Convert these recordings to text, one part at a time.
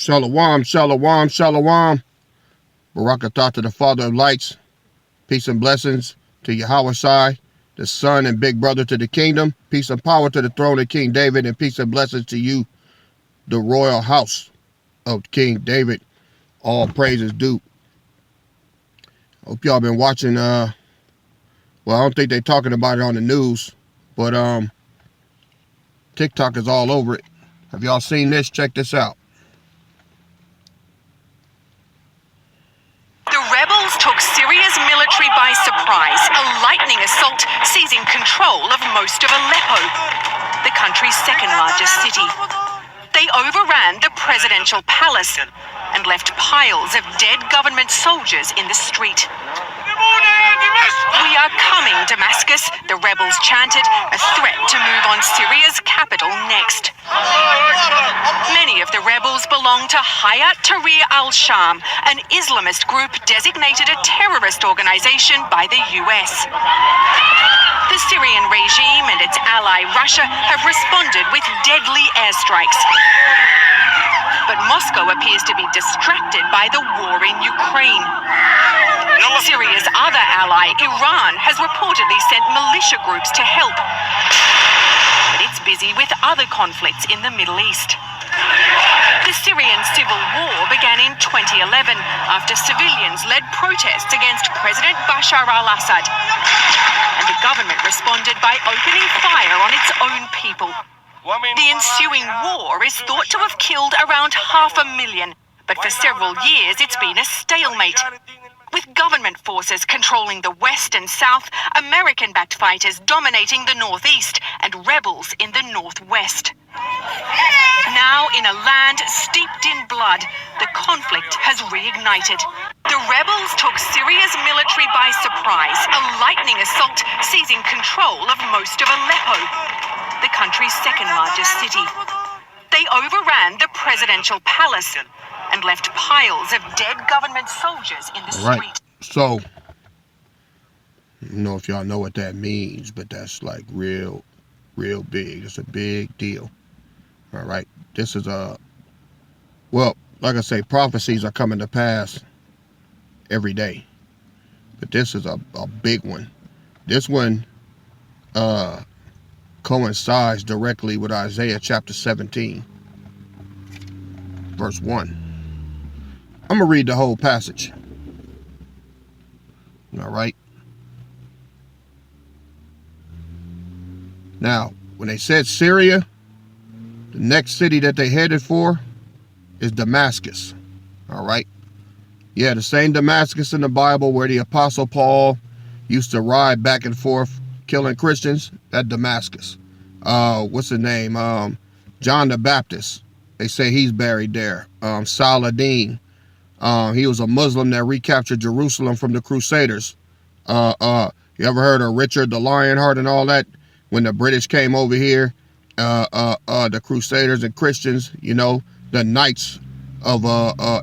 Shalom, shalom, shalom. Barakatah to the Father of lights. Peace and blessings to Yahweh Shai, the Son and big brother to the kingdom. Peace and power to the throne of King David, and peace and blessings to you, the royal house of King David. All praises due. Hope y'all been watching, well, I don't think they're talking about it on the news, but TikTok is all over it. Have y'all seen this? Check this out. The rebels took Syria's military by surprise, a lightning assault seizing control of most of Aleppo, the country's second largest city. They overran the presidential palace and left piles of dead government soldiers in the street. "We are coming, Damascus," the rebels chanted, a threat to move on Syria's capital next. Many of the rebels belong to Hayat Tahrir al-Sham, an Islamist group designated a terrorist organization by the US. The Syrian regime and its ally Russia have responded with deadly airstrikes. But Moscow appears to be distracted by the war in Ukraine. Syria's other ally, Iran, has reportedly sent militia groups to help. But it's busy with other conflicts in the Middle East. The Syrian civil war began in 2011 after civilians led protests against President Bashar al-Assad. And the government responded by opening fire on its own people. The ensuing war is thought to have killed around 500,000, but for several years it's been a stalemate. With government forces controlling the west and south, American-backed fighters dominating the northeast, and rebels in the northwest. Now, in a land steeped in blood, the conflict has reignited. The rebels took Syria's military by surprise, a lightning assault seizing control of most of Aleppo, the country's second largest city. They overran the presidential palace and left piles of dead government soldiers in the street. Right. So, I don't know if y'all know what that means, but that's like real big. It's a big deal. All right. This is well, like I say, prophecies are coming to pass every day. But this is a big one. This one coincides directly with Isaiah chapter 17, verse 1. I'm going to read the whole passage. All right. Now, when they said Syria, the next city that they headed for is Damascus. All right. Yeah, the same Damascus in the Bible where the Apostle Paul used to ride back and forth killing Christians. That Damascus. What's the name? John the Baptist. They say he's buried there. Saladin. He was a Muslim that recaptured Jerusalem from the Crusaders. You ever heard of Richard the Lionheart and all that? When the British came over here, the Crusaders and Christians, you know, the Knights of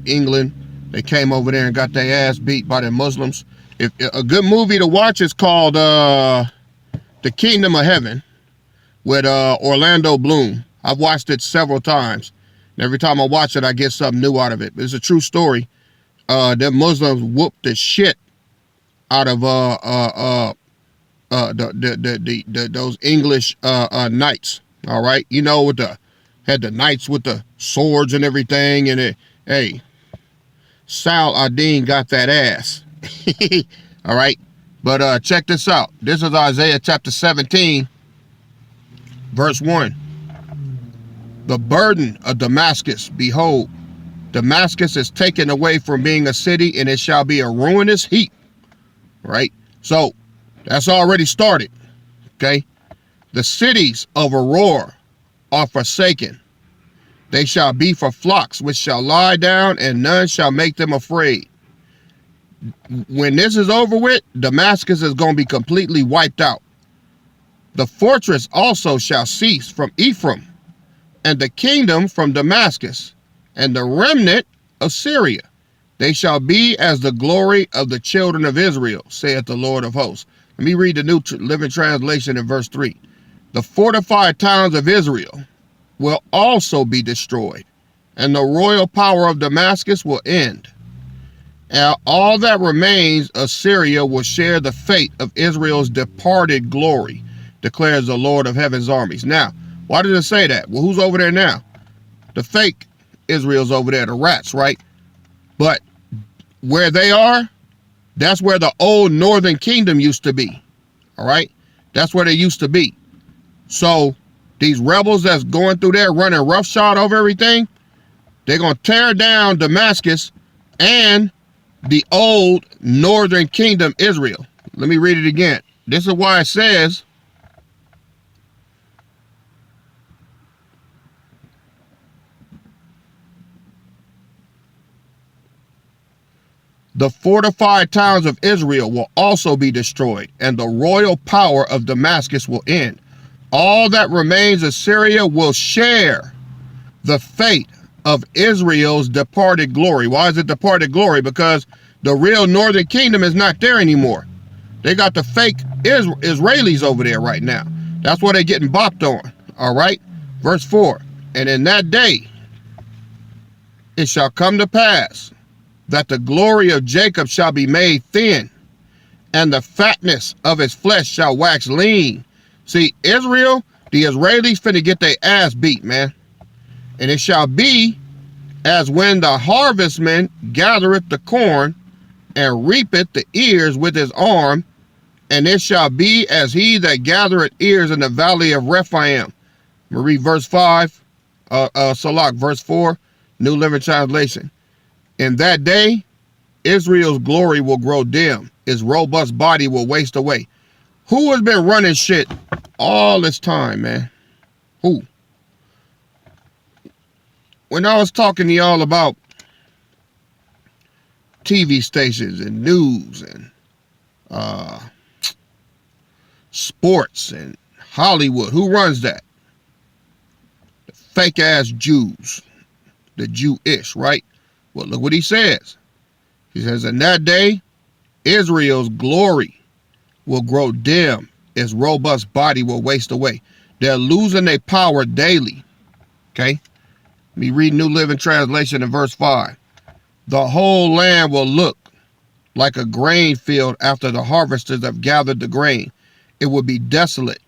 England, they came over there and got their ass beat by the Muslims. If a good movie to watch is called The Kingdom of Heaven with Orlando Bloom. I've watched it several times. And every time I watch it, I get something new out of it. It's a true story. The Muslims whooped the shit out of those English knights. All right, you know, had the knights with the swords and everything, and hey, Saladin got that ass. All right, but check this out. This is Isaiah chapter 17, verse 1. The burden of Damascus, behold, Damascus is taken away from being a city, and it shall be a ruinous heap. Right? So, that's already started. Okay? The cities of Aurora are forsaken. They shall be for flocks, which shall lie down, and none shall make them afraid. When this is over with, Damascus is going to be completely wiped out. The fortress also shall cease from Ephraim, and the kingdom from Damascus, and the remnant of Syria. They shall be as the glory of the children of Israel, saith the Lord of hosts. Let me read the New Living Translation in verse 3. The fortified towns of Israel will also be destroyed, and the royal power of Damascus will end. And all that remains of Syria will share the fate of Israel's departed glory, declares the Lord of heaven's armies. Now, why did it say that? Well, who's over there now? The fake Israel's over there, the rats, right? But where they are, that's where the old northern kingdom used to be, all right? That's where they used to be. So these rebels that's going through there running roughshod over everything, they're going to tear down Damascus and the old northern kingdom Israel. Let me read it again. This is why it says, the fortified towns of Israel will also be destroyed, and the royal power of Damascus will end. All that remains of Syria will share the fate of Israel's departed glory. Why is it departed glory? Because the real northern kingdom is not there anymore. They got the fake Israelis over there right now. That's what they're getting bopped on. All right. Verse 4. And in that day it shall come to pass that the glory of Jacob shall be made thin, and the fatness of his flesh shall wax lean. See, Israel, the Israelis finna get their ass beat, man. And it shall be as when the harvestman gathereth the corn, and reapeth the ears with his arm, and it shall be as he that gathereth ears in the valley of Rephaim. I'm gonna read verse 5, Salak, verse 4, New Living Translation. In that day, Israel's glory will grow dim. Its robust body will waste away. Who has been running shit all this time, man? Who? When I was talking to y'all about TV stations and news and sports and Hollywood, who runs that? The fake ass Jews, the Jewish, right? Well, look what he says. He says, in that day, Israel's glory will grow dim. Its robust body will waste away. They're losing their power daily. Okay? Let me read New Living Translation in verse 5. The whole land will look like a grain field after the harvesters have gathered the grain. It will be desolate,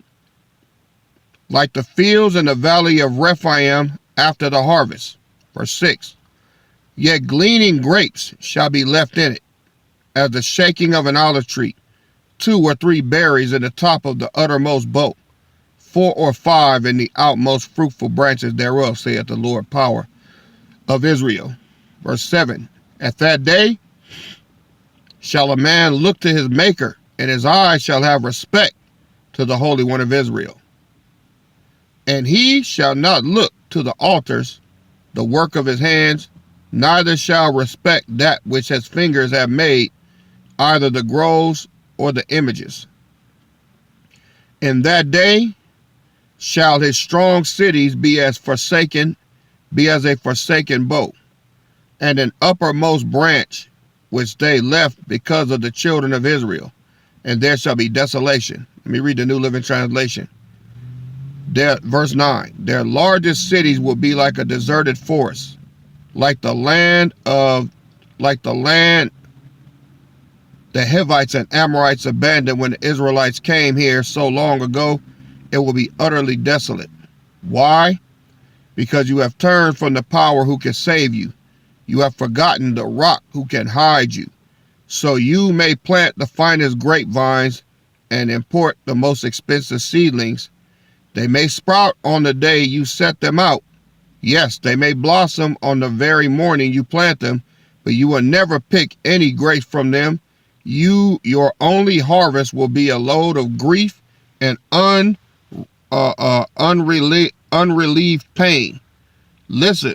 like the fields in the valley of Rephaim after the harvest. Verse 6. Yet gleaning grapes shall be left in it, as the shaking of an olive tree, 2 or 3 berries in the top of the uttermost bough, 4 or 5 in the outmost fruitful branches thereof, saith the Lord power of Israel. Verse 7. At that day shall a man look to his maker, and his eyes shall have respect to the Holy One of Israel. And he shall not look to the altars, the work of his hands, neither shall respect that which his fingers have made, either the groves or the images. In that day shall his strong cities be as a forsaken bow, and an uppermost branch which they left because of the children of Israel, and there shall be desolation. Let me read the New Living Translation. Verse 9. Their largest cities will be like a deserted forest, like the land the Hivites and Amorites abandoned when the Israelites came here so long ago. It will be utterly desolate. Why? Because you have turned from the power who can save you. You have forgotten the rock who can hide you. So you may plant the finest grapevines and import the most expensive seedlings. They may sprout on the day you set them out. Yes, they may blossom on the very morning you plant them, but you will never pick any grapes from them. Your only harvest will be a load of grief and unrelieved pain. Listen,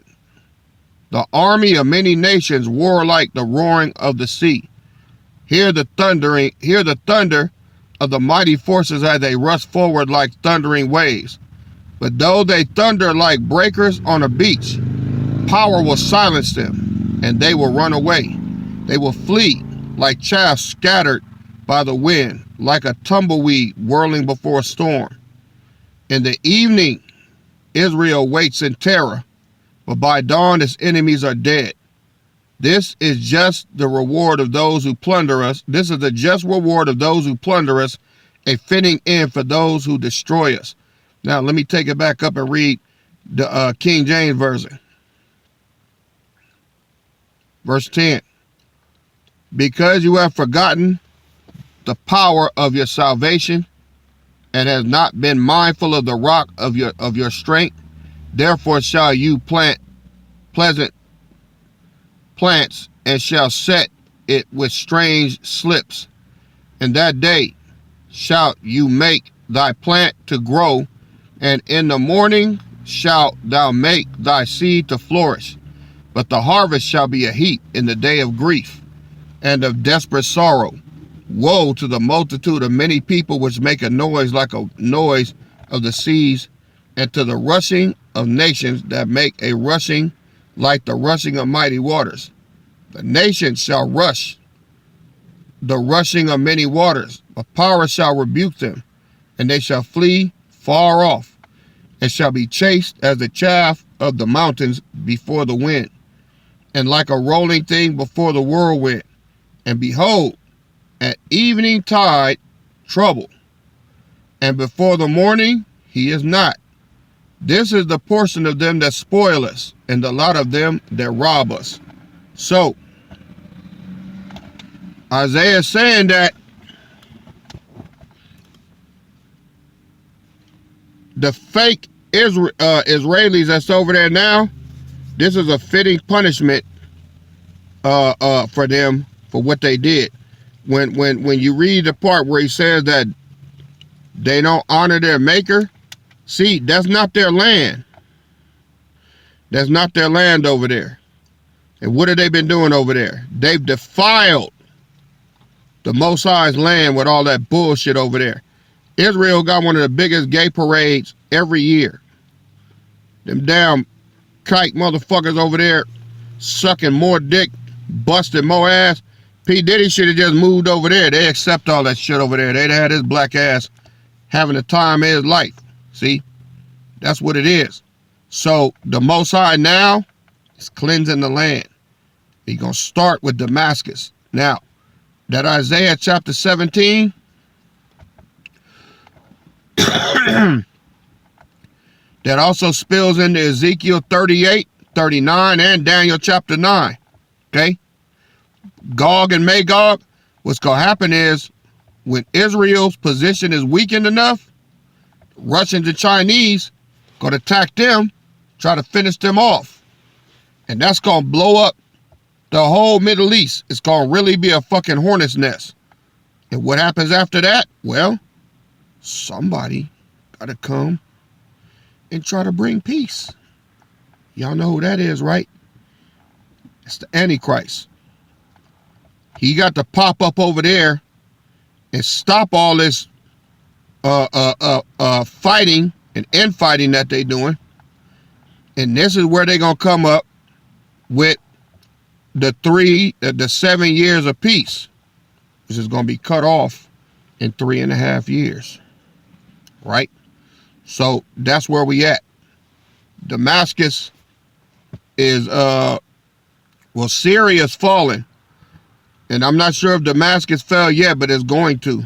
the army of many nations roar like the roaring of the sea. Hear the thunder of the mighty forces as they rush forward like thundering waves. But though they thunder like breakers on a beach, power will silence them, and they will run away. They will flee like chaff scattered by the wind, like a tumbleweed whirling before a storm. In the evening, Israel waits in terror, but by dawn its enemies are dead. This is just the reward of those who plunder us. This is the just reward of those who plunder us, a fitting end for those who destroy us. Now, let me take it back up and read the King James Version. Verse 10. Because you have forgotten the power of your salvation and have not been mindful of the rock of your strength, therefore shall you plant pleasant plants and shall set it with strange slips. In that day shalt you make thy plant to grow, and in the morning shalt thou make thy seed to flourish. But the harvest shall be a heap in the day of grief and of desperate sorrow. Woe to the multitude of many people which make a noise like a noise of the seas, and to the rushing of nations that make a rushing like the rushing of mighty waters. The nations shall rush, the rushing of many waters. But power shall rebuke them, and they shall flee far off, and shall be chased as the chaff of the mountains before the wind, and like a rolling thing before the whirlwind. And behold, at evening tide, trouble, and before the morning, he is not. This is the portion of them that spoil us, and the lot of them that rob us. So, Isaiah is saying that the fake Israelis that's over there now, this is a fitting punishment for them for what they did. When you read the part where he says that they don't honor their maker, see, that's not their land. That's not their land over there. And what have they been doing over there? They've defiled the Most High's land with all that bullshit over there. Israel got one of the biggest gay parades every year. Them damn kike motherfuckers over there sucking more dick, busting more ass. P. Diddy should have just moved over there. They accept all that shit over there. They'd had his black ass having the time of his life. See? That's what it is. So the Most High now is cleansing the land. He's going to start with Damascus. Now, that Isaiah chapter 17, that also spills into Ezekiel 38, 39, and Daniel chapter 9. Okay? Gog and Magog, what's going to happen is when Israel's position is weakened enough, Russians and Chinese going to attack them, try to finish them off. And that's going to blow up the whole Middle East. It's going to really be a fucking hornet's nest. And what happens after that? Well, somebody got to come and try to bring peace. Y'all know who that is, right? It's the Antichrist. He got to pop up over there and stop all this fighting and infighting that they doing. And this is where they're going to come up with the 7 years of peace, which is going to be cut off in 3.5 years. Right? So that's where we at. Damascus is, Syria's fallen. And I'm not sure if Damascus fell yet, but it's going to,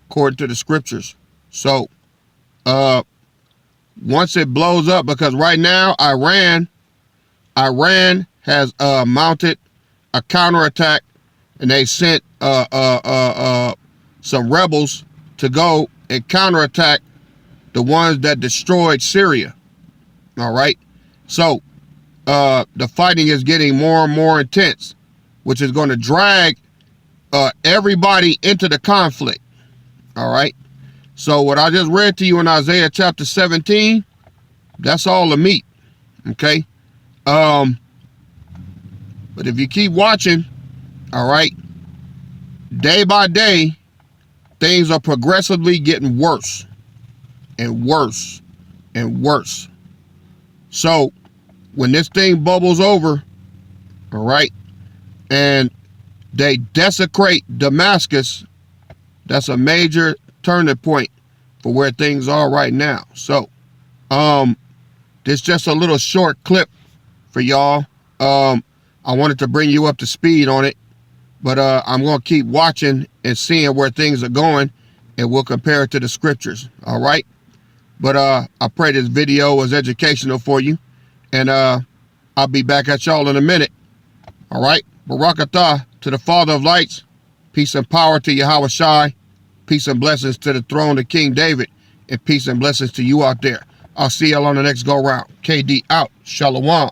according to the scriptures. So, once it blows up, because right now Iran has mounted a counterattack, and they sent some rebels to go and counterattack the ones that destroyed Syria. All right. So, the fighting is getting more and more intense, which is going to drag everybody into the conflict. All right. So what I just read to you in Isaiah chapter 17, that's all the meat. Okay. But if you keep watching, all right, day by day, things are progressively getting worse and worse and worse. So when this thing bubbles over, all right, and they desecrate Damascus, that's a major turning point for where things are right now. So, this just a little short clip for y'all. I wanted to bring you up to speed on it, but I'm going to keep watching and seeing where things are going, and we'll compare it to the scriptures. All right. But I pray this video was educational for you, and I'll be back at y'all in a minute. All right. Barakatah to the Father of lights. Peace and power to Yahweh Shai. Peace and blessings to the throne of King David. And peace and blessings to you out there. I'll see y'all on the next go round. KD out. Shalom.